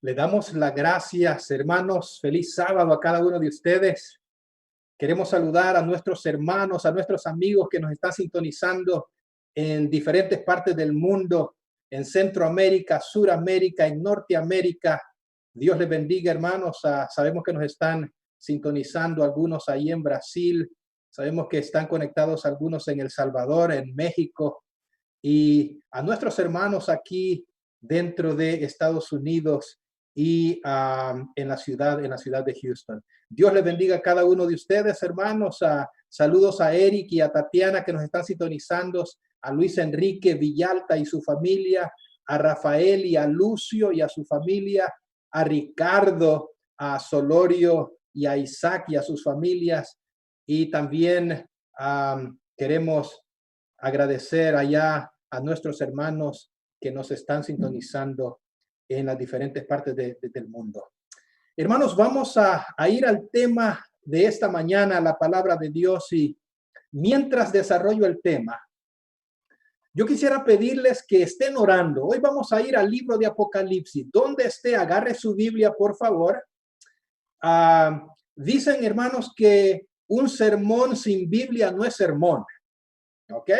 Le damos las gracias, hermanos. Feliz sábado a cada uno de ustedes. Queremos saludar a nuestros hermanos, a nuestros amigos que nos están sintonizando en diferentes partes del mundo, en Centroamérica, Suramérica, en Norteamérica. Dios les bendiga, hermanos. Sabemos que nos están sintonizando algunos ahí en Brasil. Sabemos que están conectados algunos en El Salvador, en México. Y a nuestros hermanos aquí dentro de Estados Unidos y en la ciudad de Houston. Dios les bendiga a cada uno de ustedes, hermanos. Saludos a Eric y a Tatiana que nos están sintonizando, a Luis Enrique Villalta y su familia, a Rafael y a Lucio y a su familia, a Ricardo, a Solorio y a Isaac y a sus familias. Y también queremos agradecer allá a nuestros hermanos que nos están sintonizando en las diferentes partes del mundo. Hermanos, vamos a ir al tema de esta mañana, la palabra de Dios. Y mientras desarrollo el tema, yo quisiera pedirles que estén orando. Hoy vamos a ir al libro de Apocalipsis. Donde esté, agarre su Biblia, por favor. Dicen, hermanos, que un sermón sin Biblia no es sermón. ¿Ok?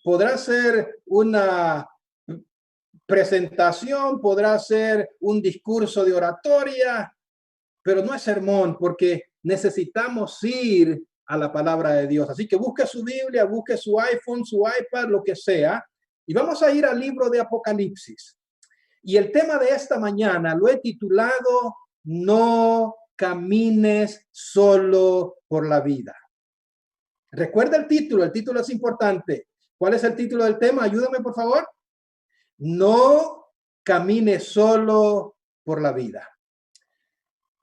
Podrá ser una presentación, podrá ser un discurso de oratoria, pero no es sermón, porque necesitamos ir a la palabra de Dios. Así que busque su Biblia, busque su iPhone, su iPad, lo que sea, y vamos a ir al libro de Apocalipsis. Y el tema de esta mañana lo he titulado No camines solo por la vida. Recuerda el título es importante. ¿Cuál es el título del tema? Ayúdame, por favor. No camines solo por la vida.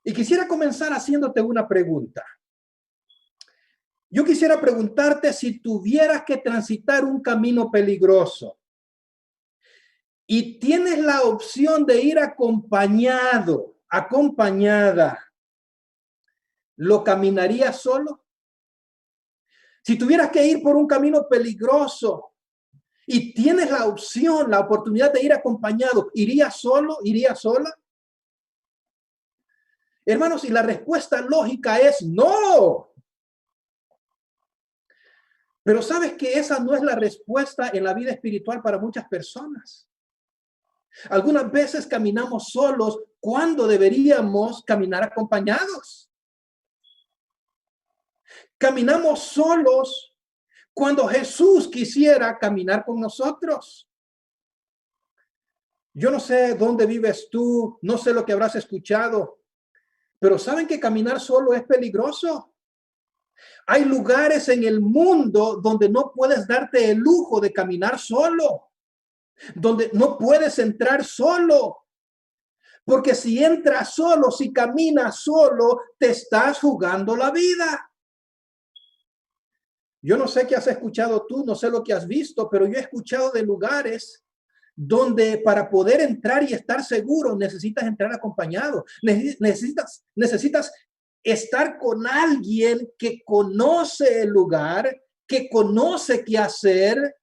Y quisiera comenzar haciéndote una pregunta. Yo quisiera preguntarte si tuvieras que transitar un camino peligroso y tienes la opción de ir acompañado, acompañada, ¿lo caminarías solo? Si tuvieras que ir por un camino peligroso y tienes la opción, la oportunidad de ir acompañado, ¿irías solo? ¿Irías sola? Hermanos, y la respuesta lógica es no. Pero sabes que esa no es la respuesta en la vida espiritual para muchas personas. Algunas veces caminamos solos cuando deberíamos caminar acompañados. Caminamos solos cuando Jesús quisiera caminar con nosotros. Yo no sé dónde vives tú, no sé lo que habrás escuchado, pero ¿saben que caminar solo es peligroso? Hay lugares en el mundo donde no puedes darte el lujo de caminar solo, donde no puedes entrar solo, porque si entras solo, si caminas solo, te estás jugando la vida. Yo no sé qué has escuchado tú, no sé lo que has visto, pero yo he escuchado de lugares donde para poder entrar y estar seguro necesitas entrar acompañado. Necesitas estar con alguien que conoce el lugar, que conoce qué hacer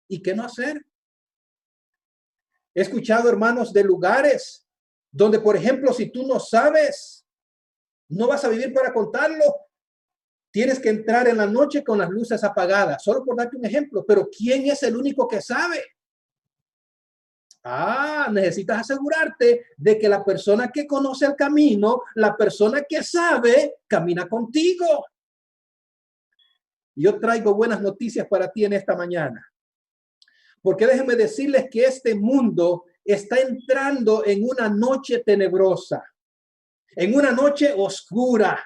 y qué no hacer. He escuchado, hermanos, de lugares donde, por ejemplo, si tú no sabes, no vas a vivir para contarlo. Tienes que entrar en la noche con las luces apagadas, solo por darte un ejemplo. Pero ¿quién es el único que sabe? Necesitas asegurarte de que la persona que conoce el camino, la persona que sabe, camina contigo. Yo traigo buenas noticias para ti en esta mañana. Porque déjenme decirles que este mundo está entrando en una noche tenebrosa, en una noche oscura.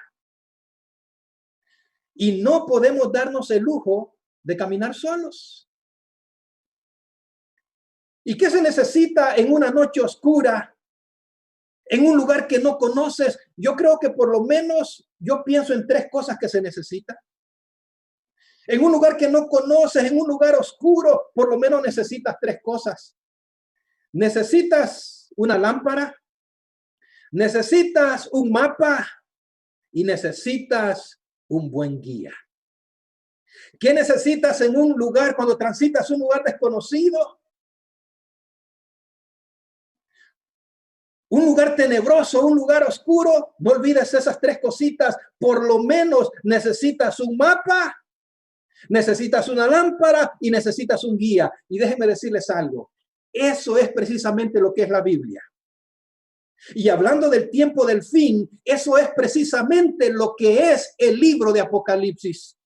Y no podemos darnos el lujo de caminar solos. ¿Y qué se necesita en una noche oscura? En un lugar que no conoces. Yo creo que por lo menos yo pienso en 3 cosas que se necesitan. En un lugar que no conoces, en un lugar oscuro, por lo menos necesitas 3 cosas. Necesitas una lámpara, necesitas un mapa y necesitas un buen guía. ¿Qué necesitas en un lugar cuando transitas un lugar desconocido? un lugar tenebroso, un lugar oscuro, no olvides esas tres cositas. Por lo menos necesitas un mapa, necesitas una lámpara y necesitas un guía. Y déjenme decirles algo. Eso es precisamente lo que es la Biblia. Y hablando del tiempo del fin, eso es precisamente lo que es el libro de Apocalipsis.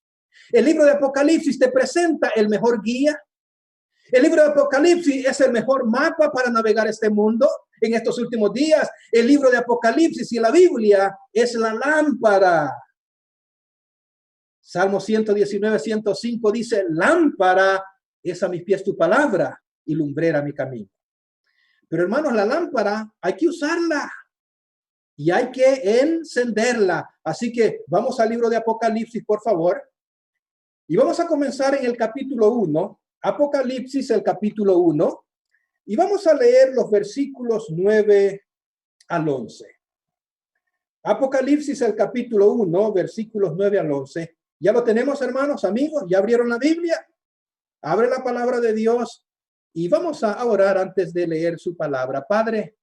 El libro de Apocalipsis te presenta el mejor guía. El libro de Apocalipsis es el mejor mapa para navegar este mundo en estos últimos días. El libro de Apocalipsis y la Biblia es la lámpara. Salmo 119, 105 dice, lámpara es a mis pies tu palabra y lumbrera mi camino. Pero hermanos, la lámpara hay que usarla y hay que encenderla. Así que vamos al libro de Apocalipsis, por favor. Y vamos a comenzar en el capítulo 1, Apocalipsis, el capítulo 1, y vamos a leer los versículos 9 al 11. Apocalipsis, el capítulo 1, versículos 9 al 11. ¿Ya lo tenemos, hermanos, amigos? ¿Ya abrieron la Biblia? Abre la palabra de Dios y vamos a orar antes de leer su palabra. Padre,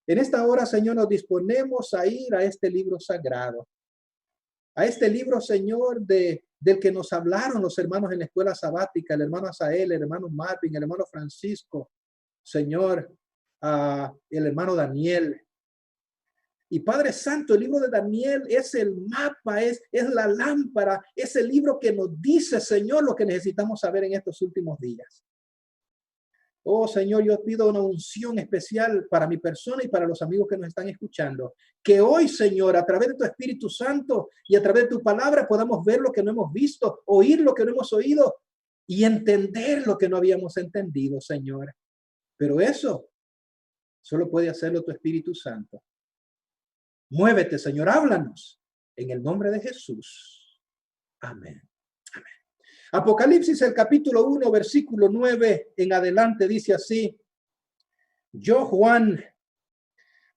en esta hora, Señor, nos disponemos a ir a este libro sagrado. A este libro, Señor, del que nos hablaron los hermanos en la escuela sabática, el hermano Asael, el hermano Marvin, el hermano Francisco, Señor, el hermano Daniel. Y Padre Santo, el libro de Daniel es el mapa, es la lámpara, es el libro que nos dice, Señor, lo que necesitamos saber en estos últimos días. Oh, Señor, yo pido una unción especial para mi persona y para los amigos que nos están escuchando. Que hoy, Señor, a través de tu Espíritu Santo y a través de tu palabra podamos ver lo que no hemos visto, oír lo que no hemos oído y entender lo que no habíamos entendido, Señor. Pero eso solo puede hacerlo tu Espíritu Santo. Muévete, Señor, háblanos en el nombre de Jesús. Amén. Amén. Apocalipsis, el capítulo 1, versículo 9 en adelante dice así: yo, Juan,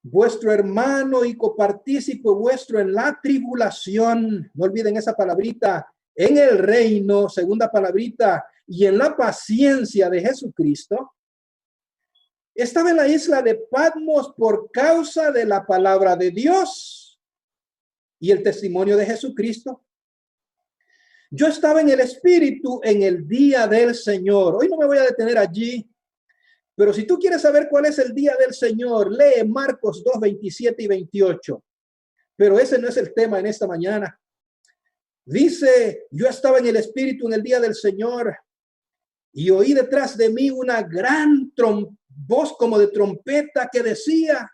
vuestro hermano y copartícipe vuestro en la tribulación, no olviden esa palabrita, en el reino, segunda palabrita, y en la paciencia de Jesucristo, estaba en la isla de Patmos por causa de la palabra de Dios y el testimonio de Jesucristo. Yo estaba en el Espíritu en el día del Señor. Hoy no me voy a detener allí, pero si tú quieres saber cuál es el día del Señor, lee Marcos 2, 27 y 28. Pero ese no es el tema en esta mañana. Dice, yo estaba en el Espíritu en el día del Señor y oí detrás de mí una gran voz como de trompeta que decía,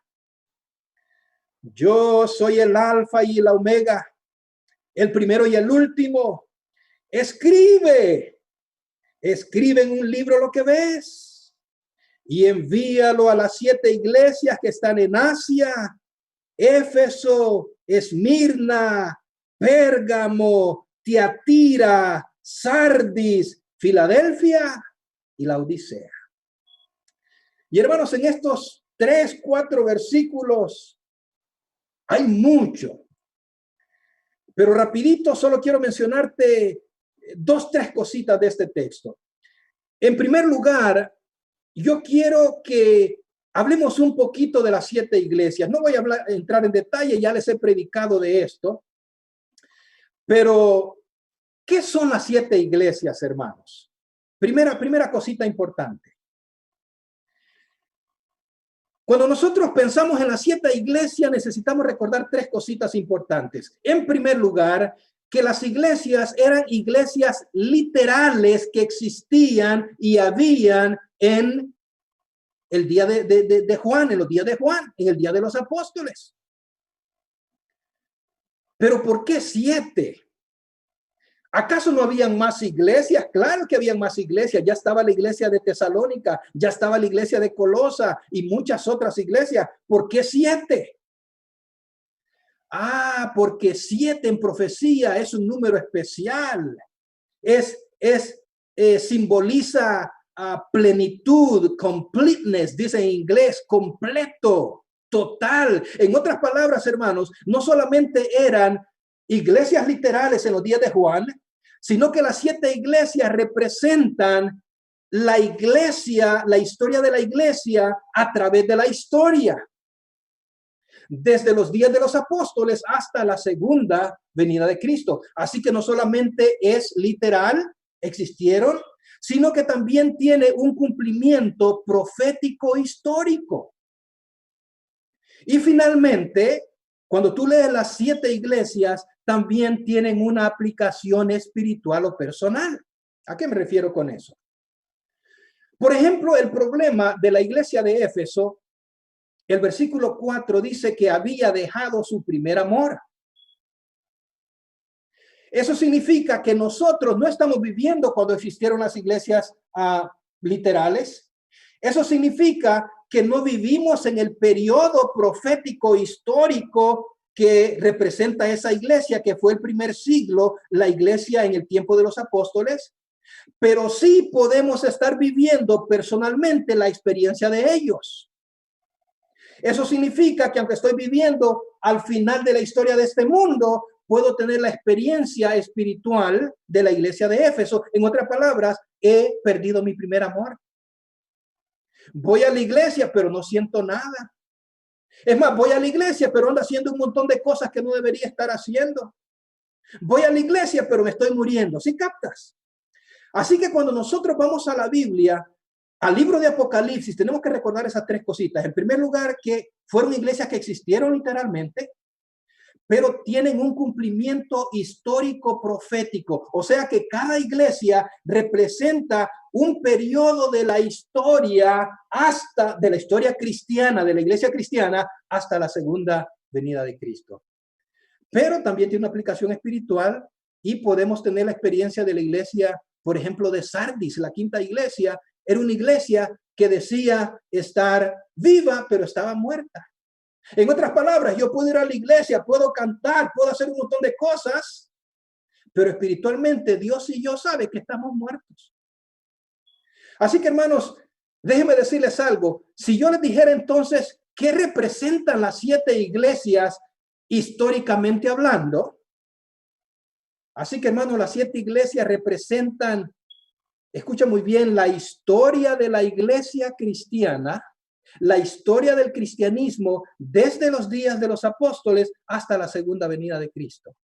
yo soy el alfa y la omega, el primero y el último. Escribe en un libro lo que ves y envíalo a las 7 iglesias que están en Asia, Éfeso, Esmirna, Pérgamo, Tiatira, Sardis, Filadelfia y Laodicea. Y hermanos, en estos 3, 4 versículos hay mucho. Pero rapidito solo quiero mencionarte 2, 3 cositas de este texto. En primer lugar, yo quiero que hablemos un poquito de las 7 iglesias. No voy a entrar en detalle, ya les he predicado de esto. Pero, ¿qué son las 7 iglesias, hermanos? Primera cosita importante. Cuando nosotros pensamos en las 7 iglesias, necesitamos recordar 3 cositas importantes. En primer lugar, que las iglesias eran iglesias literales que existían y habían en el día de Juan, en los días de Juan, en el día de los apóstoles. Pero ¿por qué 7? ¿Acaso no habían más iglesias? Claro que habían más iglesias. Ya estaba la iglesia de Tesalónica, ya estaba la iglesia de Colosa y muchas otras iglesias. ¿Por qué 7? Porque 7 en profecía es un número especial. Simboliza plenitud, completeness, dice en inglés, completo, total. En otras palabras, hermanos, no solamente eran iglesias literales en los días de Juan, sino que las 7 iglesias representan la iglesia, la historia de la iglesia a través de la historia, desde los días de los apóstoles hasta la segunda venida de Cristo. Así que no solamente es literal, existieron, sino que también tiene un cumplimiento profético histórico. Y finalmente, cuando tú lees las 7 iglesias, también tienen una aplicación espiritual o personal. ¿A qué me refiero con eso? Por ejemplo, el problema de la iglesia de Éfeso, el versículo 4 dice que había dejado su primer amor. Eso significa que nosotros no estamos viviendo cuando existieron las iglesias literales. Eso significa que no vivimos en el periodo profético histórico que representa esa iglesia, que fue el primer siglo, la iglesia en el tiempo de los apóstoles. Pero sí podemos estar viviendo personalmente la experiencia de ellos. Eso significa que aunque estoy viviendo al final de la historia de este mundo, puedo tener la experiencia espiritual de la iglesia de Éfeso. En otras palabras, he perdido mi primer amor. Voy a la iglesia, pero no siento nada. Es más, voy a la iglesia, pero ando haciendo un montón de cosas que no debería estar haciendo. Voy a la iglesia, pero me estoy muriendo. ¿Sí captas? Así que cuando nosotros vamos a la Biblia, al libro de Apocalipsis, tenemos que recordar esas 3 cositas. En primer lugar, que fueron iglesias que existieron literalmente, pero tienen un cumplimiento histórico profético. O sea que cada iglesia representa un periodo de la historia de la historia cristiana, de la iglesia cristiana, hasta la segunda venida de Cristo. Pero también tiene una aplicación espiritual y podemos tener la experiencia de la iglesia, por ejemplo, de Sardis, la 5ª iglesia. Era una iglesia que decía estar viva, pero estaba muerta. En otras palabras, yo puedo ir a la iglesia, puedo cantar, puedo hacer un montón de cosas, pero espiritualmente Dios y yo saben que estamos muertos. Así que, hermanos, déjenme decirles algo. Si yo les dijera entonces, ¿qué representan las 7 iglesias históricamente hablando? Así que, hermanos, las 7 iglesias representan, escucha muy bien, la historia de la iglesia cristiana, la historia del cristianismo desde los días de los apóstoles hasta la segunda venida de Cristo.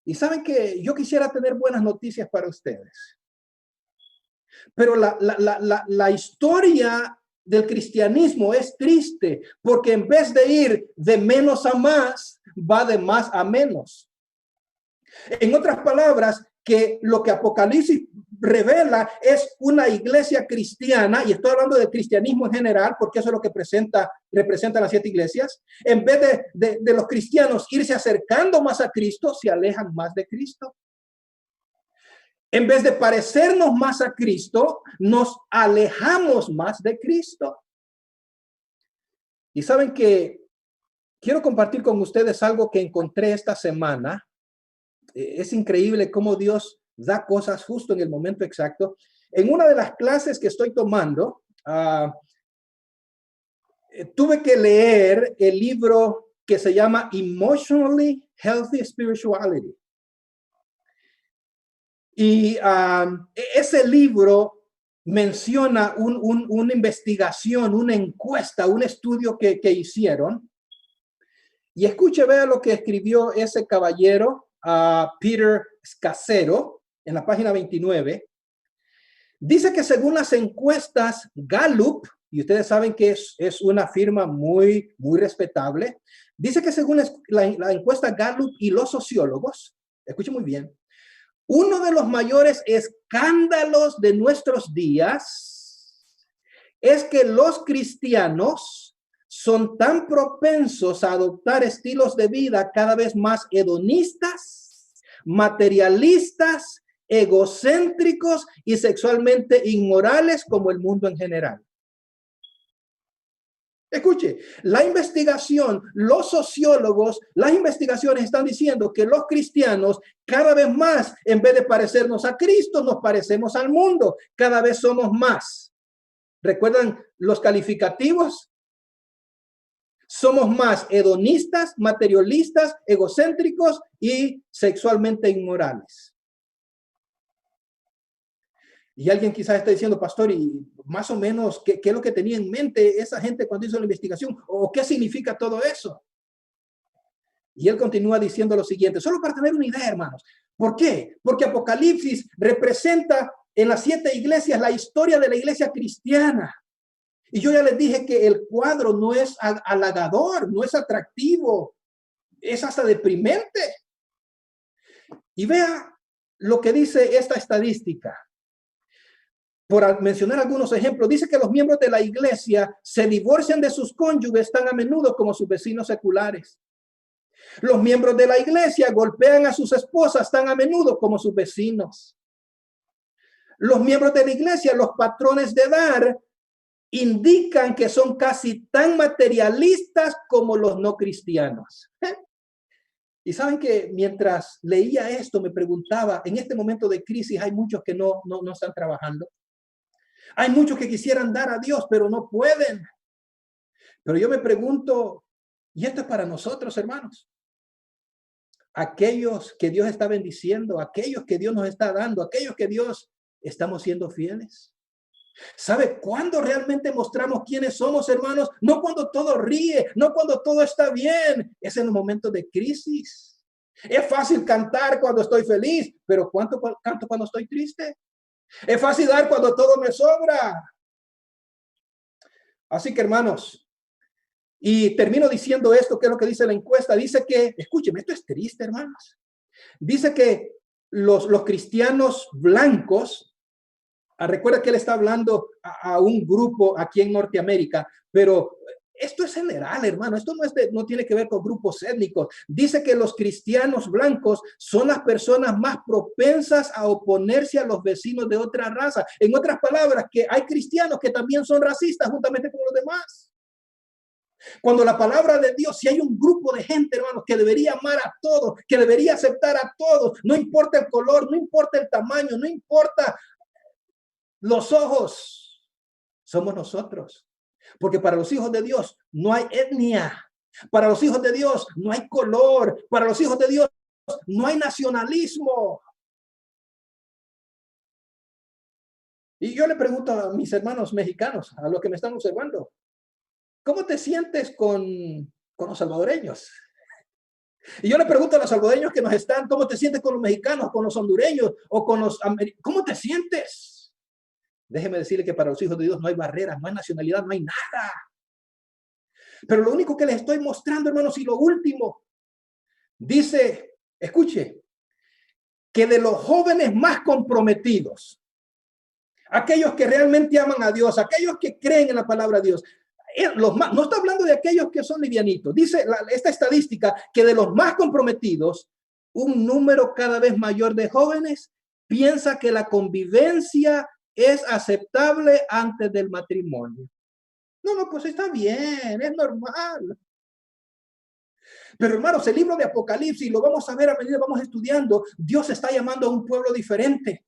Y saben que yo quisiera tener buenas noticias para ustedes. Pero la historia del cristianismo es triste porque en vez de ir de menos a más, va de más a menos. En otras palabras, que lo que Apocalipsis revela es una iglesia cristiana, y estoy hablando del cristianismo en general, porque eso es lo que representa las 7 iglesias. En vez de los cristianos irse acercando más a Cristo, se alejan más de Cristo. En vez de parecernos más a Cristo, nos alejamos más de Cristo. Y saben que quiero compartir con ustedes algo que encontré esta semana. Es increíble cómo Dios da cosas justo en el momento exacto. En una de las clases que estoy tomando, tuve que leer el libro que se llama Emotionally Healthy Spirituality. Y ese libro menciona una investigación, una encuesta, un estudio que hicieron. Y escuche, vea lo que escribió ese caballero, Peter Scazzero, en la página 29. Dice que según las encuestas Gallup, y ustedes saben que es una firma muy respetable, dice que según la encuesta Gallup y los sociólogos, escuchen muy bien, uno de los mayores escándalos de nuestros días es que los cristianos son tan propensos a adoptar estilos de vida cada vez más hedonistas, materialistas, egocéntricos y sexualmente inmorales como el mundo en general. Escuche, la investigación, los sociólogos, las investigaciones están diciendo que los cristianos cada vez más, en vez de parecernos a Cristo, nos parecemos al mundo. Cada vez somos más. ¿Recuerdan los calificativos? Somos más hedonistas, materialistas, egocéntricos y sexualmente inmorales. Y alguien quizás está diciendo, pastor, y más o menos, ¿qué es lo que tenía en mente esa gente cuando hizo la investigación? ¿O qué significa todo eso? Y él continúa diciendo lo siguiente, solo para tener una idea, hermanos. ¿Por qué? Porque Apocalipsis representa en las 7 iglesias la historia de la iglesia cristiana. Y yo ya les dije que el cuadro no es halagador, no es atractivo, es hasta deprimente. Y vea lo que dice esta estadística. Por mencionar algunos ejemplos, dice que los miembros de la iglesia se divorcian de sus cónyuges tan a menudo como sus vecinos seculares. Los miembros de la iglesia golpean a sus esposas tan a menudo como sus vecinos. Los miembros de la iglesia, los patrones de dar, indican que son casi tan materialistas como los no cristianos. Y saben que mientras leía esto me preguntaba, en este momento de crisis hay muchos que no están trabajando. Hay muchos que quisieran dar a Dios, pero no pueden. Pero yo me pregunto, y esto es para nosotros, hermanos. Aquellos que Dios está bendiciendo, aquellos que Dios nos está dando, aquellos que Dios estamos siendo fieles. ¿Sabe cuándo realmente mostramos quiénes somos, hermanos? No cuando todo ríe, no cuando todo está bien. Es en los momentos de crisis. Es fácil cantar cuando estoy feliz, pero ¿cuánto canto cuando estoy triste? Es fácil dar cuando todo me sobra. Así que, hermanos, y termino diciendo esto, que es lo que dice la encuesta. Dice que, escúcheme, esto es triste, hermanos. Dice que los cristianos blancos, recuerda que él está hablando a un grupo aquí en Norteamérica, pero esto es general, hermano. Esto no tiene que ver con grupos étnicos. Dice que los cristianos blancos son las personas más propensas a oponerse a los vecinos de otra raza. En otras palabras, que hay cristianos que también son racistas juntamente con los demás. Cuando la palabra de Dios, si hay un grupo de gente, hermanos, que debería amar a todos, que debería aceptar a todos, no importa el color, no importa el tamaño, no importa los ojos, somos nosotros. Porque para los hijos de Dios no hay etnia. Para los hijos de Dios no hay color. Para los hijos de Dios no hay nacionalismo. Y yo le pregunto a mis hermanos mexicanos, a los que me están observando, ¿cómo te sientes con los salvadoreños? Y yo le pregunto a los salvadoreños que nos están, ¿cómo te sientes con los mexicanos, con los hondureños o con los americanos? ¿Cómo te sientes? Déjeme decirle que para los hijos de Dios no hay barreras, no hay nacionalidad, no hay nada. Pero lo único que les estoy mostrando, hermanos, y lo último, dice, escuche, que de los jóvenes más comprometidos, aquellos que realmente aman a Dios, aquellos que creen en la palabra de Dios, no está hablando de aquellos que son livianitos. Dice esta estadística que de los más comprometidos, un número cada vez mayor de jóvenes piensa que la convivencia es aceptable antes del matrimonio. No, pues está bien, es normal. Pero hermanos, el libro de Apocalipsis, lo vamos a ver a medida que vamos estudiando, Dios está llamando a un pueblo diferente.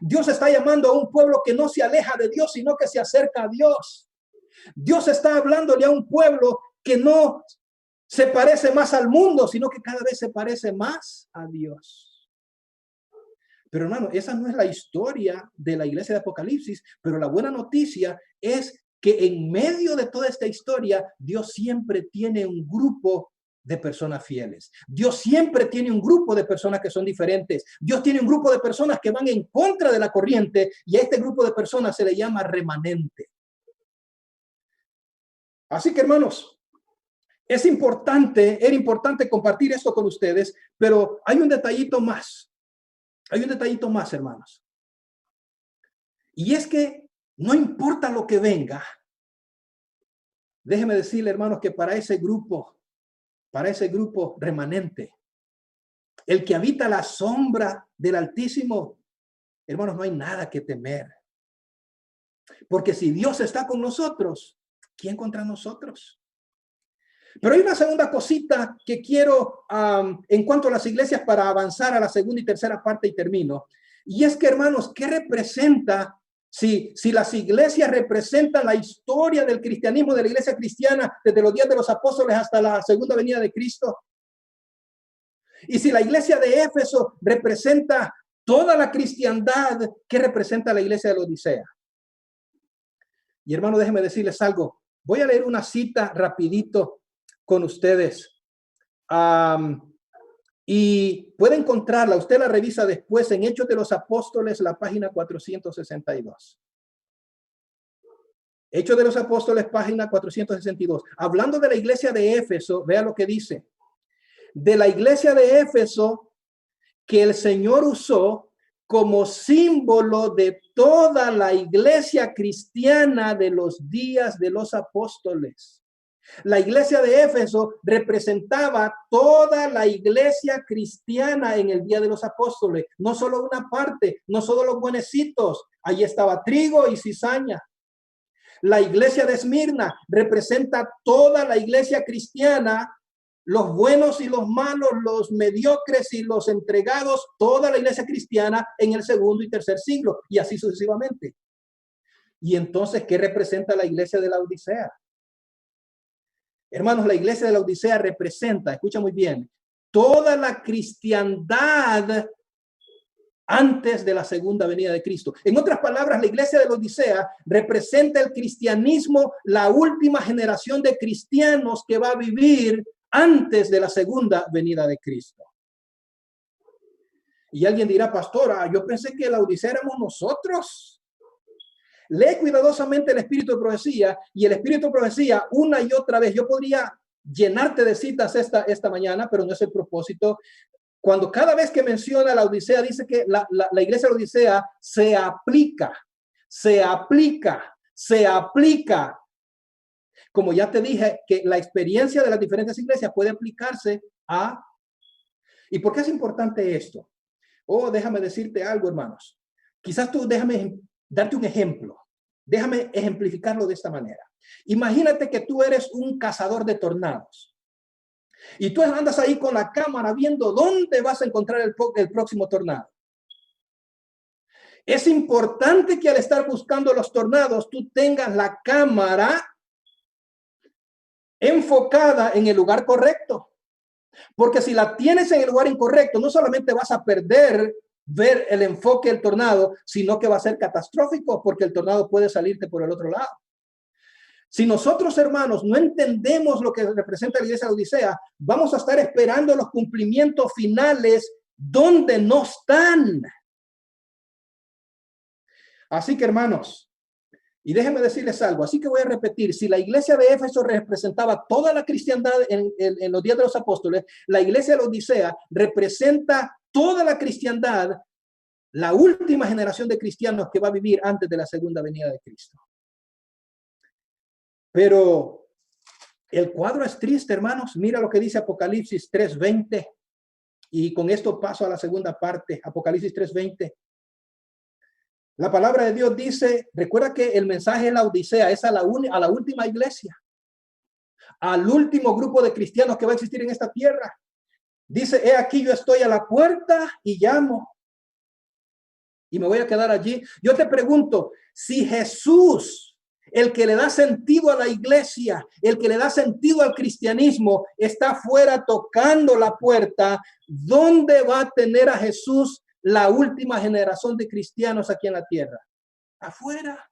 Dios está llamando a un pueblo que no se aleja de Dios, sino que se acerca a Dios. Dios está hablándole a un pueblo que no se parece más al mundo, sino que cada vez se parece más a Dios. Pero hermano, esa no es la historia de la iglesia de Apocalipsis, pero la buena noticia es que en medio de toda esta historia, Dios siempre tiene un grupo de personas fieles. Dios siempre tiene un grupo de personas que son diferentes. Dios tiene un grupo de personas que van en contra de la corriente y a este grupo de personas se le llama remanente. Así que, hermanos, era importante compartir esto con ustedes, pero hay un detallito más. Hay un detallito más, hermanos. Y es que no importa lo que venga, déjeme decirle, hermanos, que para ese grupo remanente, el que habita la sombra del Altísimo, hermanos, no hay nada que temer. Porque si Dios está con nosotros, ¿quién contra nosotros? Pero hay una segunda cosita que quiero en cuanto a las iglesias para avanzar a la segunda y tercera parte y termino. Y es que, hermanos, ¿qué representa? Si las iglesias representan la historia del cristianismo, de la iglesia cristiana, desde los días de los apóstoles hasta la segunda venida de Cristo. Y si la iglesia de Éfeso representa toda la cristiandad que representa la iglesia de la Odisea. Y hermano, déjenme decirles algo. Voy a leer una cita rapidito con ustedes. Y puede encontrarla, usted la revisa después en Hechos de los Apóstoles, la página 462. Hechos de los Apóstoles, página 462. Hablando de la iglesia de Éfeso, vea lo que dice. De la iglesia de Éfeso que el Señor usó como símbolo de toda la iglesia cristiana de los días de los apóstoles. La iglesia de Éfeso representaba toda la iglesia cristiana en el día de los apóstoles, no solo una parte, no solo los buenecitos. Allí estaba trigo y cizaña. La iglesia de Esmirna representa toda la iglesia cristiana, los buenos y los malos, los mediocres y los entregados, toda la iglesia cristiana en el segundo y tercer siglo, y así sucesivamente. Y entonces, ¿qué representa la iglesia de la Odisea? Hermanos, la iglesia de la Odisea representa, escucha muy bien, toda la cristiandad antes de la segunda venida de Cristo. En otras palabras, la iglesia de la Odisea representa el cristianismo, la última generación de cristianos que va a vivir antes de la segunda venida de Cristo. Y alguien dirá, pastora, yo pensé que la Odisea éramos nosotros. Lee cuidadosamente el espíritu de profecía, y el espíritu de profecía una y otra vez. Yo podría llenarte de citas esta mañana, pero no es el propósito. Cuando cada vez que menciona la Odisea, dice que la iglesia de la Odisea se aplica. Como ya te dije, que la experiencia de las diferentes iglesias puede aplicarse a... ¿Y por qué es importante esto? Déjame decirte algo, hermanos. Quizás déjame darte un ejemplo. Déjame ejemplificarlo de esta manera. Imagínate que tú eres un cazador de tornados. Y tú andas ahí con la cámara viendo dónde vas a encontrar el próximo tornado. Es importante que al estar buscando los tornados, tú tengas la cámara enfocada en el lugar correcto. Porque si la tienes en el lugar incorrecto, no solamente vas a perder ver el enfoque del tornado, sino que va a ser catastrófico porque el tornado puede salirte por el otro lado. Si nosotros, hermanos, no entendemos lo que representa la iglesia de Odisea, vamos a estar esperando los cumplimientos finales donde no están. Así que, hermanos, y déjenme decirles algo, así que voy a repetir, si la iglesia de Éfeso representaba toda la cristiandad en los días de los apóstoles, la iglesia de la Odisea representa toda la cristiandad, la última generación de cristianos que va a vivir antes de la segunda venida de Cristo. Pero el cuadro es triste, hermanos. Mira lo que dice Apocalipsis 3:20. Y con esto paso a la segunda parte, Apocalipsis 3:20. La palabra de Dios dice, recuerda que el mensaje de la Odisea es a la última iglesia, al último grupo de cristianos que va a existir en esta tierra. Dice, he aquí yo estoy a la puerta y llamo. Y me voy a quedar allí. Yo te pregunto, si Jesús, el que le da sentido a la iglesia, el que le da sentido al cristianismo, está afuera tocando la puerta, ¿dónde va a tener a Jesús la última generación de cristianos aquí en la tierra? Afuera.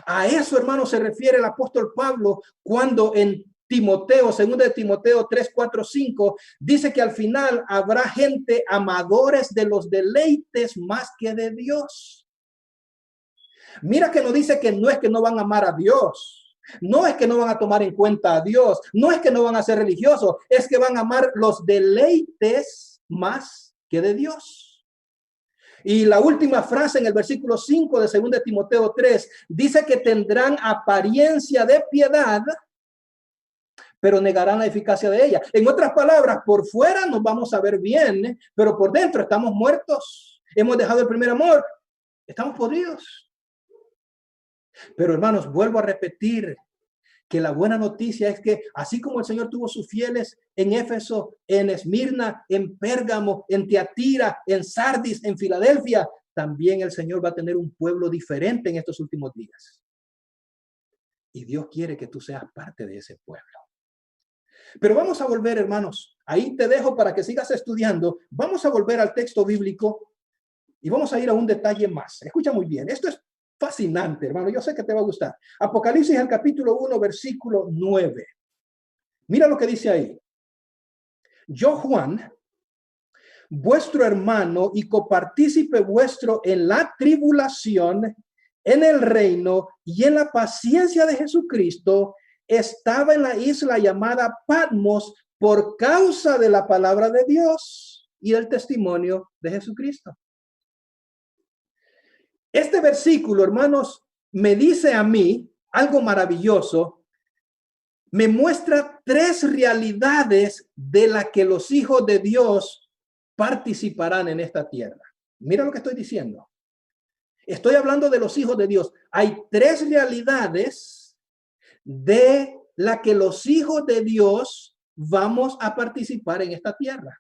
A eso, hermano, se refiere el apóstol Pablo cuando en Timoteo, 2 de Timoteo 3:4-5, dice que al final habrá gente amadores de los deleites más que de Dios. Mira que no dice que no es que no van a amar a Dios, no es que no van a tomar en cuenta a Dios, no es que no van a ser religiosos, es que van a amar los deleites más que de Dios. Y la última frase en el versículo 5 de 2 de Timoteo 3 dice que tendrán apariencia de piedad, pero negarán la eficacia de ella. En otras palabras, por fuera nos vamos a ver bien, pero por dentro estamos muertos. Hemos dejado el primer amor, estamos podridos. Pero hermanos, vuelvo a repetir que la buena noticia es que así como el Señor tuvo sus fieles en Éfeso, en Esmirna, en Pérgamo, en Tiatira, en Sardis, en Filadelfia, también el Señor va a tener un pueblo diferente en estos últimos días. Y Dios quiere que tú seas parte de ese pueblo. Pero vamos a volver, hermanos. Ahí te dejo para que sigas estudiando. Vamos a volver al texto bíblico y vamos a ir a un detalle más. Escucha muy bien. Esto es fascinante, hermano. Yo sé que te va a gustar. Apocalipsis, el capítulo 1, versículo 9. Mira lo que dice ahí. Yo, Juan, vuestro hermano y copartícipe vuestro en la tribulación, en el reino y en la paciencia de Jesucristo, estaba en la isla llamada Patmos por causa de la palabra de Dios y del testimonio de Jesucristo. Este versículo, hermanos, me dice a mí algo maravilloso. Me muestra tres realidades de las que los hijos de Dios participarán en esta tierra. Mira lo que estoy diciendo. Estoy hablando de los hijos de Dios. Hay tres realidades de las que los hijos de Dios vamos a participar en esta tierra.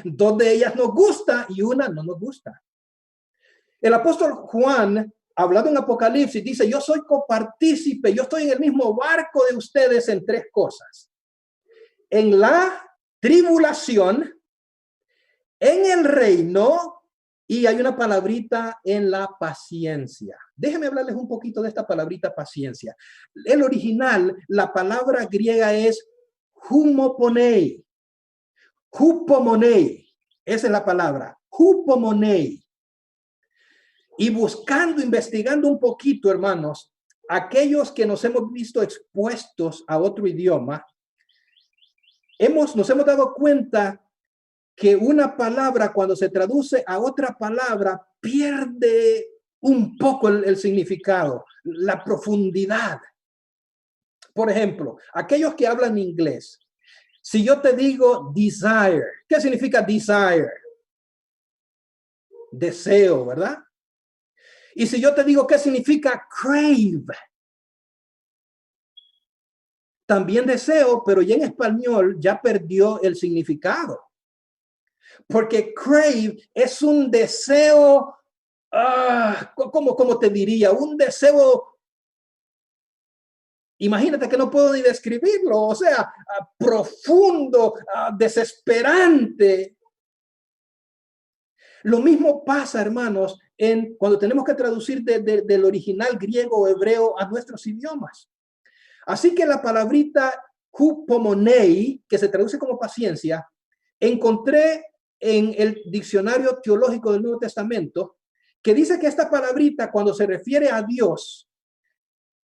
Dos de ellas nos gusta y una no nos gusta. El apóstol Juan, hablando en Apocalipsis, dice, yo soy copartícipe, yo estoy en el mismo barco de ustedes en tres cosas. En la tribulación, en el reino, y hay una palabrita en la paciencia. Déjenme hablarles un poquito de esta palabrita paciencia. El original, la palabra griega es humoponei. Hupomonei. Esa es la palabra. Hupomonei. Y buscando, investigando un poquito, hermanos, aquellos que nos hemos visto expuestos a otro idioma, nos hemos dado cuenta que una palabra cuando se traduce a otra palabra pierde un poco el significado, la profundidad. Por ejemplo, aquellos que hablan inglés, si yo te digo desire, ¿qué significa desire? Deseo, ¿verdad? Y si yo te digo qué significa crave, también deseo, pero ya en español ya perdió el significado. Porque crave es un deseo, ¿cómo te diría? Un deseo, imagínate que no puedo ni describirlo, o sea, profundo, desesperante. Lo mismo pasa, hermanos, cuando tenemos que traducir del original griego o hebreo a nuestros idiomas. Así que la palabrita hupomonei, que se traduce como paciencia, encontré en el diccionario teológico del Nuevo Testamento, que dice que esta palabrita, cuando se refiere a Dios,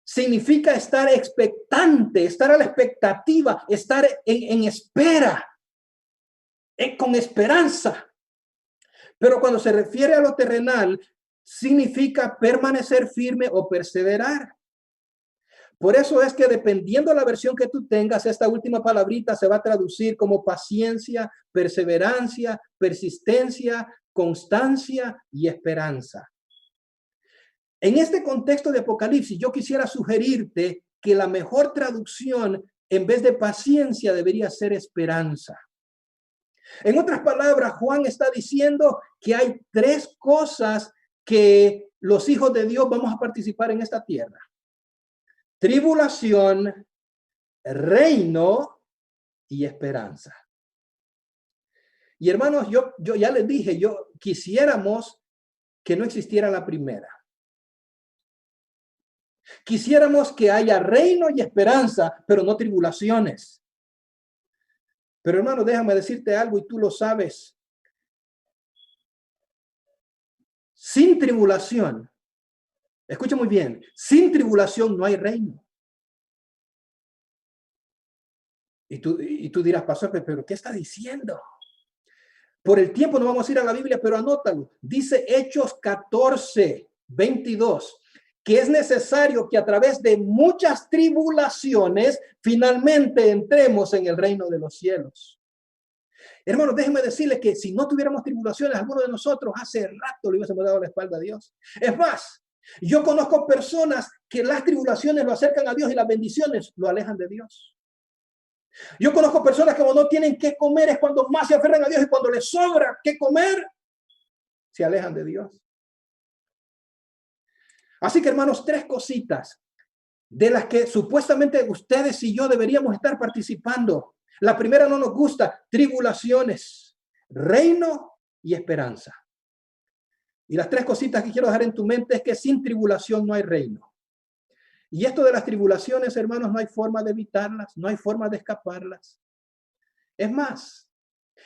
significa estar expectante, estar a la expectativa, estar en espera, con esperanza. Pero cuando se refiere a lo terrenal, significa permanecer firme o perseverar. Por eso es que dependiendo de la versión que tú tengas, esta última palabrita se va a traducir como paciencia, perseverancia, persistencia, constancia y esperanza. En este contexto de Apocalipsis, yo quisiera sugerirte que la mejor traducción en vez de paciencia debería ser esperanza. En otras palabras, Juan está diciendo que hay tres cosas que los hijos de Dios vamos a participar en esta tierra. Tribulación, reino y esperanza. Y hermanos, yo ya les dije, quisiéramos que no existiera la primera. Quisiéramos que haya reino y esperanza, pero no tribulaciones. Pero hermano, déjame decirte algo y tú lo sabes. Sin tribulación, escucha muy bien, sin tribulación no hay reino. Y tú dirás, pastor, pero ¿qué está diciendo? Por el tiempo no vamos a ir a la Biblia, pero anótalo. Dice Hechos 14:22, que es necesario que a través de muchas tribulaciones finalmente entremos en el reino de los cielos. Hermanos, déjenme decirles que si no tuviéramos tribulaciones, algunos de nosotros hace rato le hubiésemos dado la espalda a Dios. Es más, yo conozco personas que las tribulaciones lo acercan a Dios y las bendiciones lo alejan de Dios. Yo conozco personas que cuando no tienen qué comer es cuando más se aferran a Dios y cuando les sobra qué comer, se alejan de Dios. Así que hermanos, tres cositas de las que supuestamente ustedes y yo deberíamos estar participando. La primera no nos gusta, tribulaciones, reino y esperanza. Y las tres cositas que quiero dejar en tu mente es que sin tribulación no hay reino. Y esto de las tribulaciones, hermanos, no hay forma de evitarlas, no hay forma de escaparlas. Es más,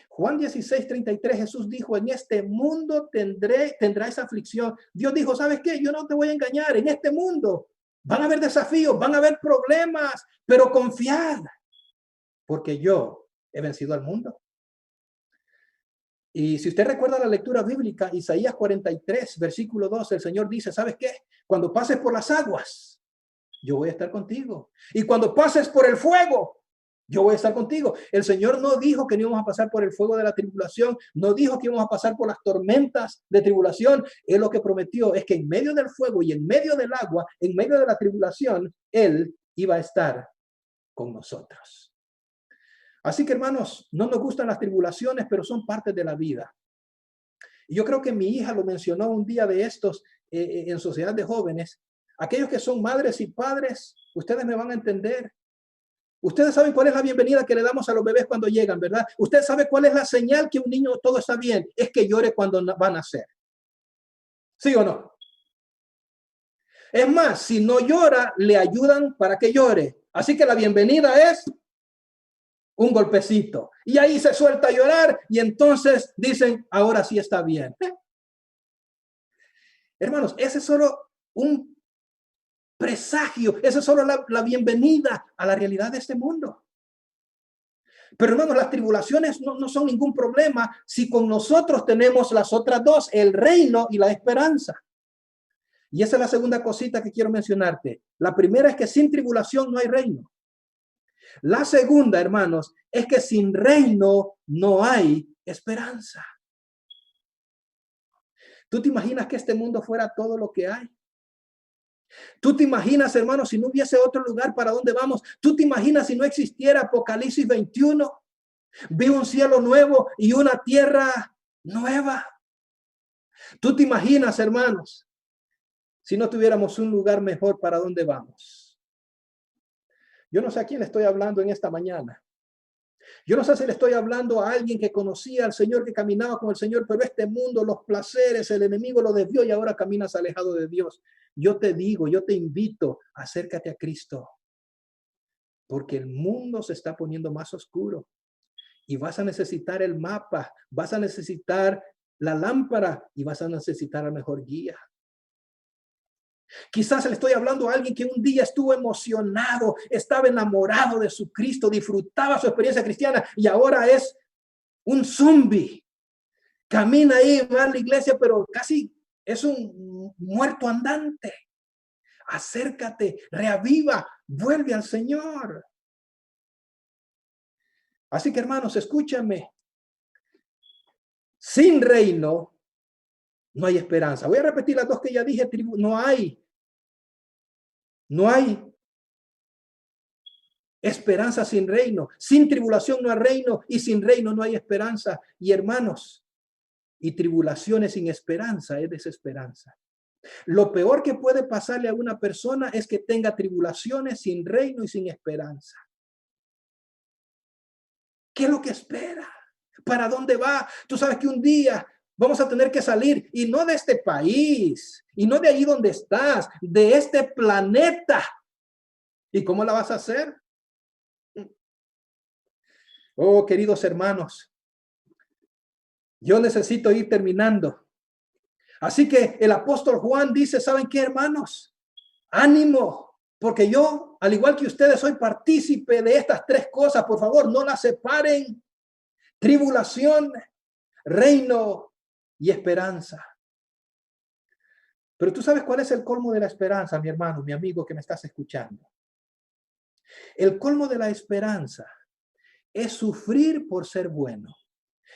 Juan 16:33, Jesús dijo, en este mundo tendrás aflicción. Dios dijo, ¿sabes qué? Yo no te voy a engañar, en este mundo van a haber desafíos, van a haber problemas, pero confiad, porque yo he vencido al mundo. Y si usted recuerda la lectura bíblica, Isaías 43, versículo 2, el Señor dice, ¿sabes qué? Cuando pases por las aguas, yo voy a estar contigo. Y cuando pases por el fuego, yo voy a estar contigo. El Señor no dijo que no íbamos a pasar por el fuego de la tribulación, no dijo que íbamos a pasar por las tormentas de tribulación. Él lo que prometió es que en medio del fuego y en medio del agua, en medio de la tribulación, Él iba a estar con nosotros. Así que, hermanos, no nos gustan las tribulaciones, pero son parte de la vida. Y yo creo que mi hija lo mencionó un día de estos en Sociedad de Jóvenes. Aquellos que son madres y padres, ustedes me van a entender. Ustedes saben cuál es la bienvenida que le damos a los bebés cuando llegan, ¿verdad? Usted sabe cuál es la señal que un niño todo está bien. Es que llore cuando va a nacer. ¿Sí o no? Es más, si no llora, le ayudan para que llore. Así que la bienvenida es un golpecito. Y ahí se suelta a llorar y entonces dicen, ahora sí está bien. Hermanos, ese es solo un presagio, esa es solo la bienvenida a la realidad de este mundo. Pero hermanos, las tribulaciones no son ningún problema si con nosotros tenemos las otras dos, el reino y la esperanza. Y esa es la segunda cosita que quiero mencionarte. La primera es que sin tribulación no hay reino. La segunda, hermanos, es que sin reino no hay esperanza. ¿Tú te imaginas que este mundo fuera todo lo que hay? ¿Tú te imaginas, hermanos, si no hubiese otro lugar para donde vamos? ¿Tú te imaginas si no existiera Apocalipsis 21? Vi un cielo nuevo y una tierra nueva. ¿Tú te imaginas, hermanos, si no tuviéramos un lugar mejor para donde vamos? Yo no sé a quién le estoy hablando en esta mañana. Yo no sé si le estoy hablando a alguien que conocía al Señor, que caminaba con el Señor, pero este mundo, los placeres, el enemigo lo desvió y ahora caminas alejado de Dios. Yo te digo, yo te invito, acércate a Cristo, porque el mundo se está poniendo más oscuro y vas a necesitar el mapa, vas a necesitar la lámpara y vas a necesitar la mejor guía. Quizás le estoy hablando a alguien que un día estuvo emocionado, estaba enamorado de su Cristo, disfrutaba su experiencia cristiana y ahora es un zombie. Camina ahí, va a la iglesia, pero casi es un muerto andante. Acércate, reaviva, vuelve al Señor. Así que, hermanos, escúchame. Sin reino no hay esperanza. Voy a repetir las dos que ya dije. No hay esperanza sin reino. Sin tribulación no hay reino y sin reino no hay esperanza. Y hermanos, y tribulaciones sin esperanza es desesperanza. Lo peor que puede pasarle a una persona es que tenga tribulaciones sin reino y sin esperanza. ¿Qué es lo que espera? ¿Para dónde va? Tú sabes que un día vamos a tener que salir y no de este país y no de ahí donde estás, de este planeta. ¿Y cómo la vas a hacer? Oh, queridos hermanos, yo necesito ir terminando. Así que el apóstol Juan dice, ¿saben qué, hermanos? Ánimo, porque yo, al igual que ustedes, soy partícipe de estas tres cosas. Por favor, no las separen. Tribulación, reino y esperanza. Pero tú sabes cuál es el colmo de la esperanza, mi hermano, mi amigo que me estás escuchando. El colmo de la esperanza es sufrir por ser bueno.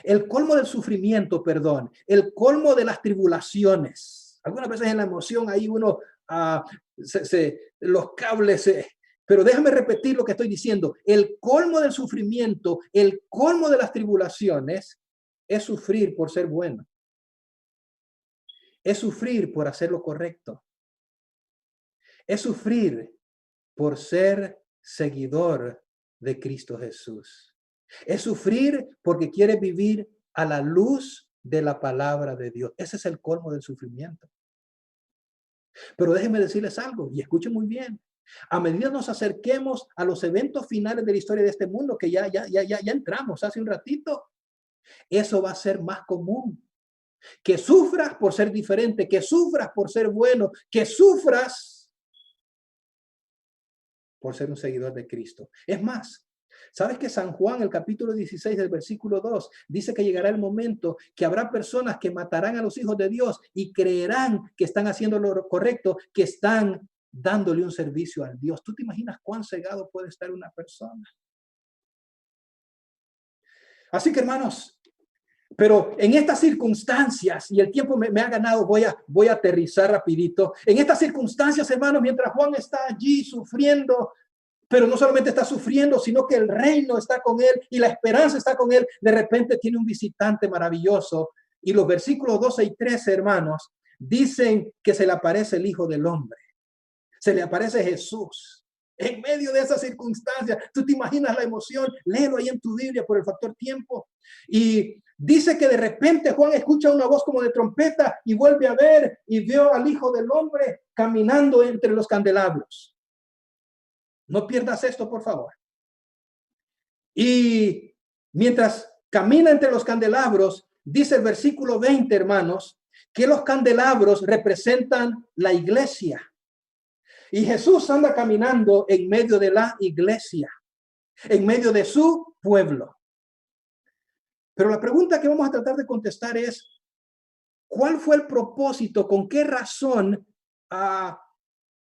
El colmo del sufrimiento, perdón, el colmo de las tribulaciones. Algunas veces en la emoción ahí uno, los cables, pero déjame repetir lo que estoy diciendo. El colmo del sufrimiento, el colmo de las tribulaciones es sufrir por ser bueno. Es sufrir por hacer lo correcto. Es sufrir por ser seguidor de Cristo Jesús. Es sufrir porque quiere vivir a la luz de la palabra de Dios. Ese es el colmo del sufrimiento. Pero déjenme decirles algo y escuchen muy bien. A medida nos acerquemos a los eventos finales de la historia de este mundo, que ya entramos hace un ratito, eso va a ser más común. Que sufras por ser diferente, que sufras por ser bueno, que sufras por ser un seguidor de Cristo. Es más, ¿sabes que San Juan, el capítulo 16 del versículo 2, dice que llegará el momento que habrá personas que matarán a los hijos de Dios y creerán que están haciendo lo correcto, que están dándole un servicio al Dios? ¿Tú te imaginas cuán cegado puede estar una persona? Así que, hermanos, pero en estas circunstancias, y el tiempo me ha ganado, voy a aterrizar rapidito. En estas circunstancias, hermanos, mientras Juan está allí sufriendo, pero no solamente está sufriendo, sino que el reino está con él y la esperanza está con él, de repente tiene un visitante maravilloso. Y los versículos 12 y 13, hermanos, dicen que se le aparece el Hijo del Hombre. Se le aparece Jesús. En medio de esas circunstancias, tú te imaginas la emoción, léelo ahí en tu Biblia por el factor tiempo. Y dice que de repente Juan escucha una voz como de trompeta y vuelve a ver y vio al Hijo del Hombre caminando entre los candelabros. No pierdas esto, por favor. Y mientras camina entre los candelabros, dice el versículo 20, hermanos, que los candelabros representan la iglesia. Y Jesús anda caminando en medio de la iglesia, en medio de su pueblo. Pero la pregunta que vamos a tratar de contestar es, ¿cuál fue el propósito? ¿Con qué razón?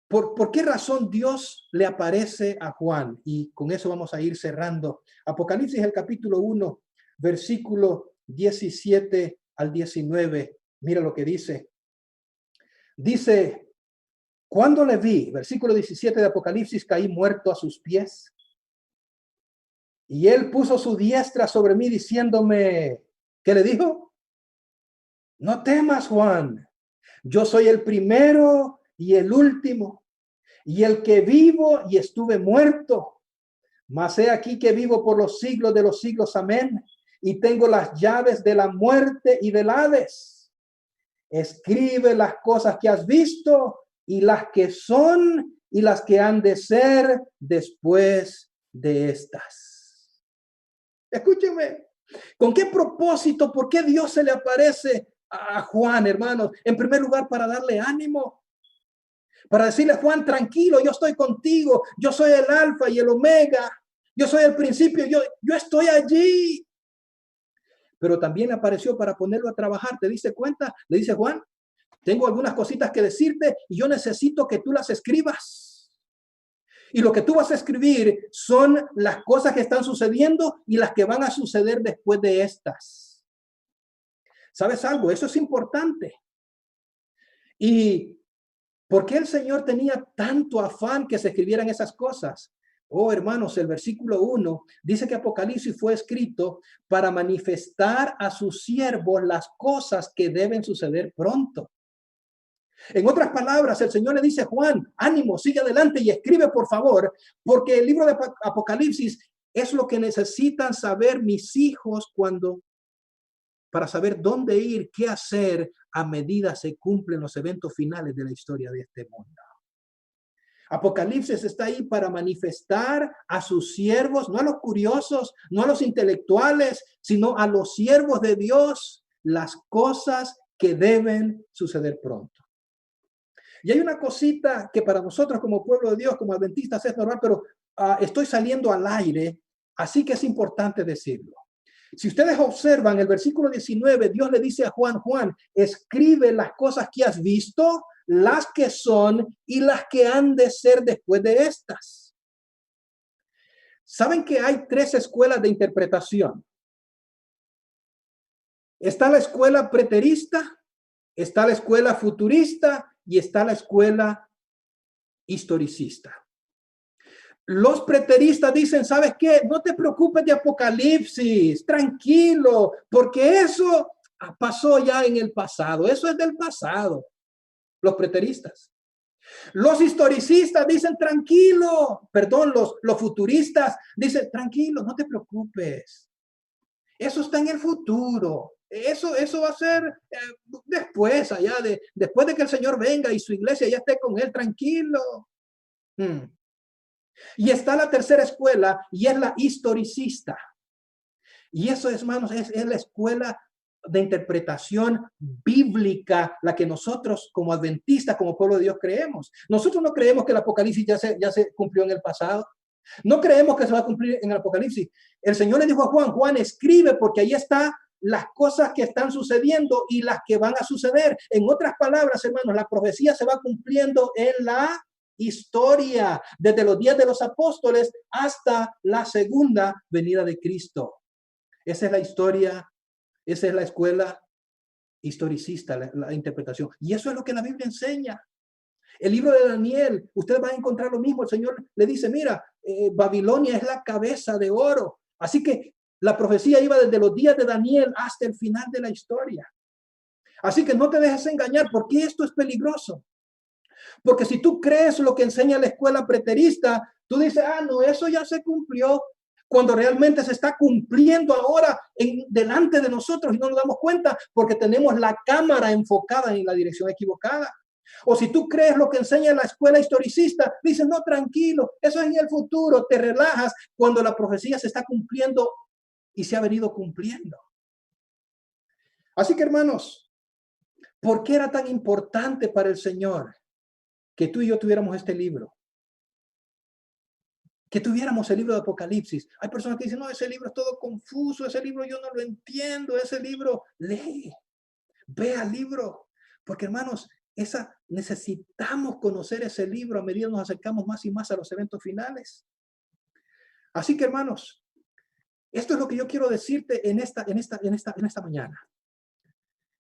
¿Por qué razón Dios le aparece a Juan? Y con eso vamos a ir cerrando. Apocalipsis, el capítulo 1, versículo 17 al 19. Mira lo que dice. Dice, cuando le vi, versículo 17 de Apocalipsis, caí muerto a sus pies. Y él puso su diestra sobre mí diciéndome, ¿qué le dijo? No temas, Juan. Yo soy el primero y el último, y el que vivo y estuve muerto. Mas he aquí que vivo por los siglos de los siglos. Amén. Y tengo las llaves de la muerte y del Hades. Escribe las cosas que has visto y las que son y las que han de ser después de estas. Escúcheme, ¿con qué propósito? ¿Por qué Dios se le aparece a Juan, hermanos? En primer lugar, para darle ánimo, para decirle, Juan, tranquilo, yo estoy contigo, yo soy el alfa y el omega, yo soy el principio, yo estoy allí. Pero también apareció para ponerlo a trabajar. ¿Te diste cuenta? Le dice, Juan, tengo algunas cositas que decirte y yo necesito que tú las escribas. Y lo que tú vas a escribir son las cosas que están sucediendo y las que van a suceder después de estas. ¿Sabes algo? Eso es importante. ¿Y por qué el Señor tenía tanto afán que se escribieran esas cosas? Oh, hermanos, el versículo 1 dice que Apocalipsis fue escrito para manifestar a sus siervos las cosas que deben suceder pronto. En otras palabras, el Señor le dice, Juan, ánimo, sigue adelante y escribe, por favor, porque el libro de Apocalipsis es lo que necesitan saber mis hijos para saber dónde ir, qué hacer a medida se cumplen los eventos finales de la historia de este mundo. Apocalipsis está ahí para manifestar a sus siervos, no a los curiosos, no a los intelectuales, sino a los siervos de Dios, las cosas que deben suceder pronto. Y hay una cosita que para nosotros como pueblo de Dios, como adventistas, es normal, pero estoy saliendo al aire, así que es importante decirlo. Si ustedes observan el versículo 19, Dios le dice a Juan, Juan, escribe las cosas que has visto, las que son y las que han de ser después de estas. ¿Saben que hay 3 escuelas de interpretación? Está la escuela preterista, está la escuela futurista y está la escuela historicista. Los preteristas dicen, ¿sabes qué? No te preocupes de Apocalipsis, tranquilo, porque eso pasó ya en el pasado, eso es del pasado. Los preteristas. Los historicistas dicen tranquilo, perdón, los futuristas dicen tranquilo, no te preocupes. Eso está en el futuro. Eso va a ser después, después de que el Señor venga y su iglesia ya esté con él, tranquilo. Y está la tercera escuela y es la historicista. Y eso, hermanos, es la escuela de interpretación bíblica, la que nosotros como adventistas, como pueblo de Dios creemos. Nosotros no creemos que el Apocalipsis ya se cumplió en el pasado. No creemos que se va a cumplir en el Apocalipsis. El Señor le dijo a Juan, Juan, escribe porque ahí está las cosas que están sucediendo y las que van a suceder. En otras palabras, hermanos, la profecía se va cumpliendo en la historia, desde los días de los apóstoles hasta la segunda venida de Cristo. Esa es la historia, esa es la escuela historicista, la interpretación. Y eso es lo que la Biblia enseña. El libro de Daniel, usted va a encontrar lo mismo. El Señor le dice, mira, Babilonia es la cabeza de oro. Así que la profecía iba desde los días de Daniel hasta el final de la historia. Así que no te dejes engañar, porque esto es peligroso. Porque si tú crees lo que enseña la escuela preterista, tú dices, no, eso ya se cumplió, cuando realmente se está cumpliendo ahora delante de nosotros y no nos damos cuenta porque tenemos la cámara enfocada en la dirección equivocada. O si tú crees lo que enseña la escuela historicista, dices, no, tranquilo, eso es en el futuro, te relajas cuando la profecía se está cumpliendo y se ha venido cumpliendo. Así que, hermanos, ¿por qué era tan importante para el Señor que tú y yo tuviéramos este libro? Que tuviéramos el libro de Apocalipsis. Hay personas que dicen, no, ese libro es todo confuso, ese libro yo no lo entiendo, ese libro, lee, vea el libro. Porque, hermanos, necesitamos conocer ese libro a medida que nos acercamos más y más a los eventos finales. Así que, hermanos, esto es lo que yo quiero decirte en esta mañana.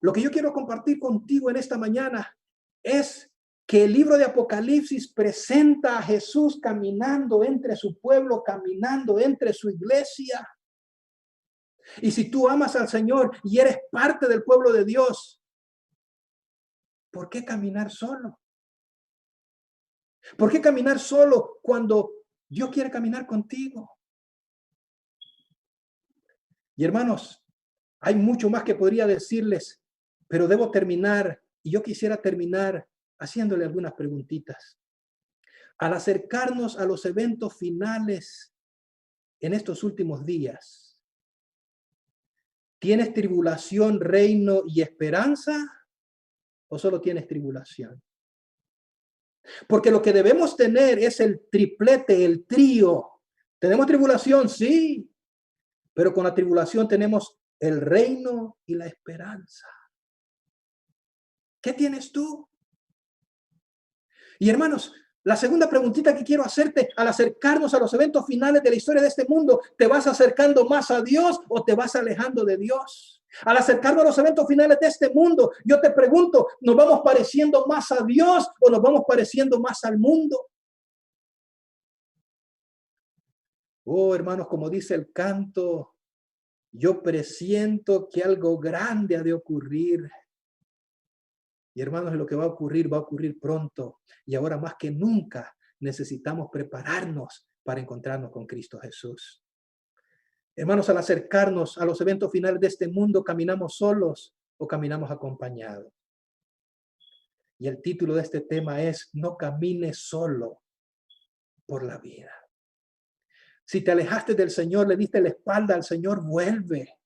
Lo que yo quiero compartir contigo en esta mañana es que el libro de Apocalipsis presenta a Jesús caminando entre su pueblo, caminando entre su iglesia. Y si tú amas al Señor y eres parte del pueblo de Dios, ¿por qué caminar solo? ¿Por qué caminar solo cuando Dios quiere caminar contigo? Y hermanos, hay mucho más que podría decirles, pero debo terminar, y yo quisiera terminar haciéndole algunas preguntitas. Al acercarnos a los eventos finales en estos últimos días, ¿tienes tribulación, reino y esperanza? ¿O solo tienes tribulación? Porque lo que debemos tener es el triplete, el trío. ¿Tenemos tribulación? Sí. Pero con la tribulación tenemos el reino y la esperanza. ¿Qué tienes tú? Y hermanos, la segunda preguntita que quiero hacerte, al acercarnos a los eventos finales de la historia de este mundo, ¿te vas acercando más a Dios o te vas alejando de Dios? Al acercarnos a los eventos finales de este mundo, yo te pregunto, ¿nos vamos pareciendo más a Dios o nos vamos pareciendo más al mundo? Oh, hermanos, como dice el canto, yo presiento que algo grande ha de ocurrir. Y hermanos, lo que va a ocurrir pronto. Y ahora más que nunca necesitamos prepararnos para encontrarnos con Cristo Jesús. Hermanos, al acercarnos a los eventos finales de este mundo, ¿caminamos solos o caminamos acompañados? Y el título de este tema es, no camines solo por la vida. Si te alejaste del Señor, le diste la espalda al Señor, vuelve.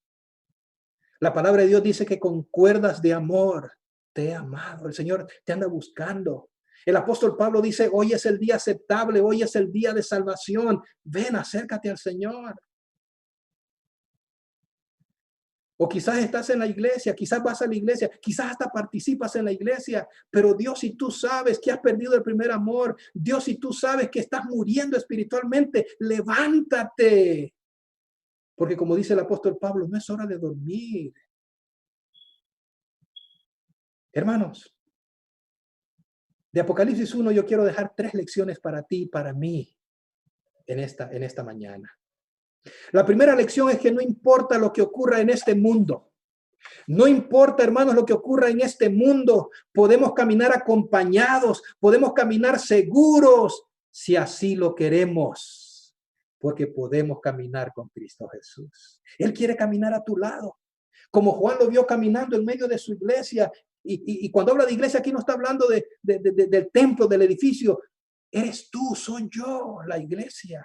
La palabra de Dios dice que con cuerdas de amor te he amado. El Señor te anda buscando. El apóstol Pablo dice, hoy es el día aceptable, hoy es el día de salvación. Ven, acércate al Señor. O quizás estás en la iglesia, quizás vas a la iglesia, quizás hasta participas en la iglesia, pero Dios, si tú sabes que has perdido el primer amor, Dios, si tú sabes que estás muriendo espiritualmente, levántate. Porque como dice el apóstol Pablo, no es hora de dormir. Hermanos, de Apocalipsis 1 yo quiero dejar 3 lecciones para ti y para mí en esta mañana. La primera lección es que no importa lo que ocurra en este mundo, No importa, hermanos, lo que ocurra en este mundo, podemos caminar acompañados, podemos caminar seguros, si así lo queremos, porque podemos caminar con Cristo Jesús. Él quiere caminar a tu lado, como Juan lo vio caminando en medio de su iglesia. Y cuando habla de iglesia, aquí no está hablando del templo, del edificio. Eres tú, soy yo, la iglesia.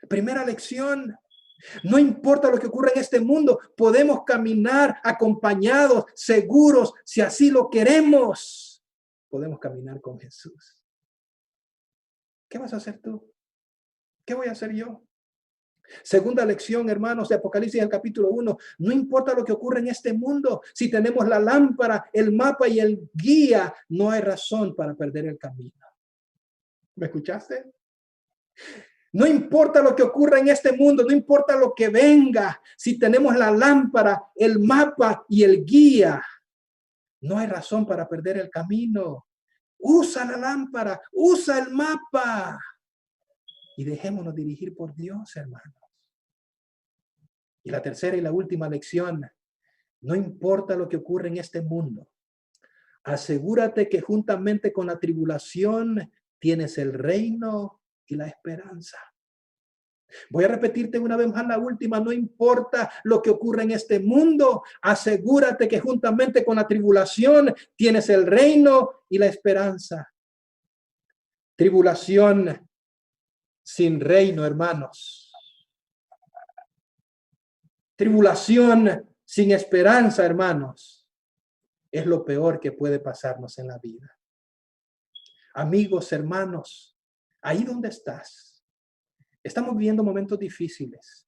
Primera lección. No importa lo que ocurra en este mundo, podemos caminar acompañados, seguros, si así lo queremos. Podemos caminar con Jesús. ¿Qué vas a hacer tú? ¿Qué voy a hacer yo? Segunda lección, hermanos, de Apocalipsis, el capítulo 1. No importa lo que ocurra en este mundo, si tenemos la lámpara, el mapa y el guía, no hay razón para perder el camino. ¿Me escuchaste? No importa lo que ocurra en este mundo, no importa lo que venga, si tenemos la lámpara, el mapa y el guía, no hay razón para perder el camino. Usa la lámpara, usa el mapa y dejémonos dirigir por Dios, hermanos. Y la tercera y la última lección, no importa lo que ocurra en este mundo, asegúrate que juntamente con la tribulación tienes el reino y la esperanza. Voy a repetirte una vez más la última. No importa lo que ocurra en este mundo, asegúrate que juntamente con la tribulación tienes el reino y la esperanza. Tribulación sin reino, hermanos. Tribulación sin esperanza, hermanos, es lo peor que puede pasarnos en la vida. Amigos, hermanos, ahí donde estás, estamos viviendo momentos difíciles.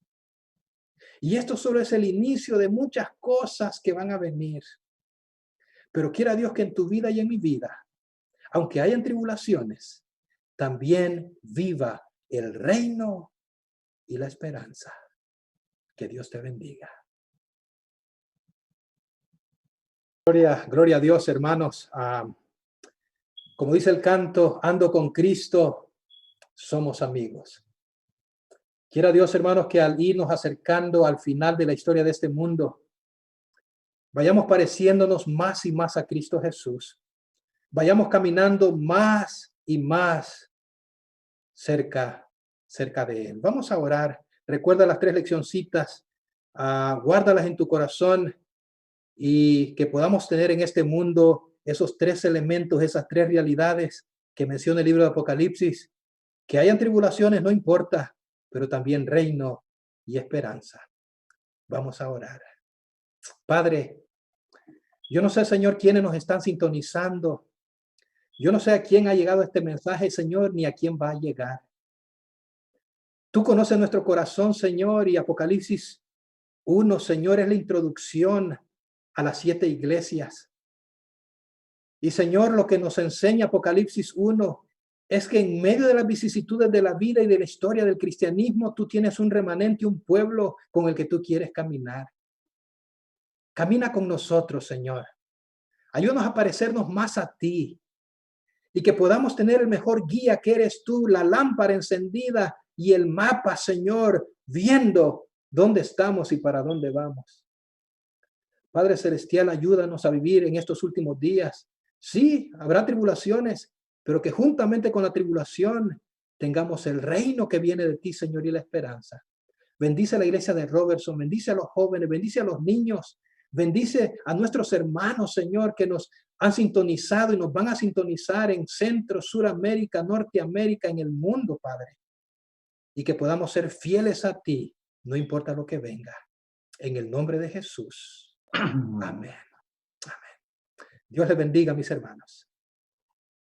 Y esto solo es el inicio de muchas cosas que van a venir. Pero quiera Dios que en tu vida y en mi vida, aunque hayan tribulaciones, también viva el reino y la esperanza. Que Dios te bendiga. Gloria a Dios, hermanos. Como dice el canto, ando con Cristo, somos amigos. Quiera Dios, hermanos, que al irnos acercando al final de la historia de este mundo, vayamos pareciéndonos más y más a Cristo Jesús. Vayamos caminando más y más cerca de Él. Vamos a orar. Recuerda las 3 leccioncitas. Guárdalas en tu corazón y que podamos tener en este mundo esos 3 elementos, esas 3 realidades que menciona el libro de Apocalipsis. Que hayan tribulaciones, no importa, pero también reino y esperanza. Vamos a orar. Padre, yo no sé, Señor, quiénes nos están sintonizando. Yo no sé a quién ha llegado este mensaje, Señor, ni a quién va a llegar. Tú conoces nuestro corazón, Señor, y Apocalipsis 1, Señor, es la introducción a las 7 iglesias. Y, Señor, lo que nos enseña Apocalipsis 1 es que en medio de las vicisitudes de la vida y de la historia del cristianismo, tú tienes un remanente, un pueblo con el que tú quieres caminar. Camina con nosotros, Señor. Ayúdanos a parecernos más a ti y que podamos tener el mejor guía que eres tú, la lámpara encendida y el mapa, Señor, viendo dónde estamos y para dónde vamos. Padre Celestial, ayúdanos a vivir en estos últimos días. Sí, habrá tribulaciones, pero que juntamente con la tribulación tengamos el reino que viene de ti, Señor, y la esperanza. Bendice a la iglesia de Robertson, bendice a los jóvenes, bendice a los niños, bendice a nuestros hermanos, Señor, que nos han sintonizado y nos van a sintonizar en Centro, Suramérica, Norteamérica, en el mundo, Padre. Y que podamos ser fieles a ti, no importa lo que venga. En el nombre de Jesús. Amén. Amén. Dios les bendiga, mis hermanos.